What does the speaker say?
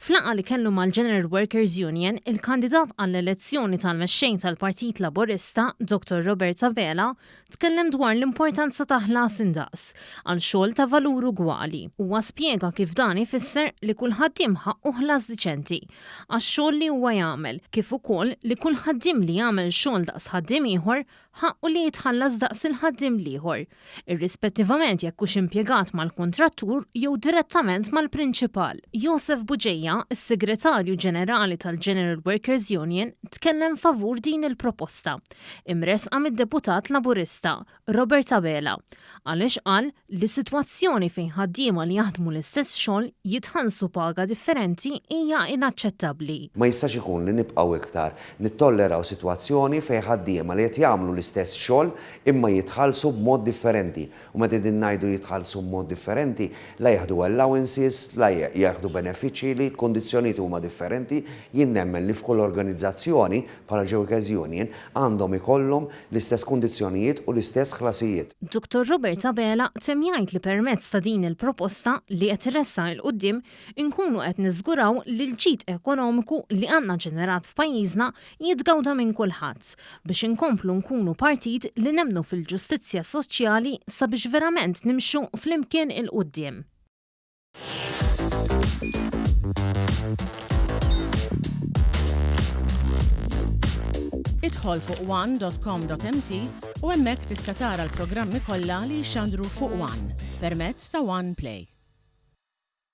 F'laqgħa li kellu mal-General Workers Union, il-kandidat għall-elezzjoni tal-Mexxej tal-Partit Laburista Dr Robert Abela tkellem dwar l-importanza ta' ħlas indaqs għal-xogħol ta' valur ugwali. Huwa spjega kif dan ifisser li kull ħaddiem ħaqqu ħlas diċenti għax-xogħol li huwa jagħmel, kif ukoll li kull ħaddiem li jagħmel xogħol daqs ħaddiem ieħor ħaqqu li jitħallas daqs il-ħaddiem l-ieħor, irrispettivament jekk hux impjegat mal-kuntrattur jew direttament mal-prinċipal. Joseph Buġejja, is-Segretarju Ġenerali tal-General Workers Union, tkellem favur din il-proposta, imressqa mid-deputat Laburista Robert Abela, għaliex qal li sitwazzjoni fejn ħaddiema li jaħdmu l-istess xogħol jitħallsu paga differenti hija inaċċettabbli. Ma jistax ikun li nibqgħu iktar nittolleraw sitwazzjoni fejn ħaddiema li qed jagħmlu l-istess xogħol imma jitħallsu b'mod differenti. U meta din ngħidu jitħallsu b'mod differenti, la jaħdu allowances, la jaħdu benefiċċji li kondizzjonijiet huma differenti. Jien nemmen li f'kull organizzazzjoni bħala Workers Union għandhom ikollhom l-istess kundizzjonijiet u l-istess ħlasijiet. Dr Robert Abela tem jgħid li permezz ta' din il-proposta li qed iressa l quddiem inkunu qed niżguraw li l-ġid ekonomiku li għandna ġenerat f'pajjiżna jitgawda minn kulħadd biex inkomplu nkunu partit li nemmnu fil-ġustizzja soċjali sabiex verament nimxu flimkien il-quddiem. Idħol fuq one.com.mt u hemmhekk tista' tara l-programmi kollha li jxandru fuq One permezz ta' One Play.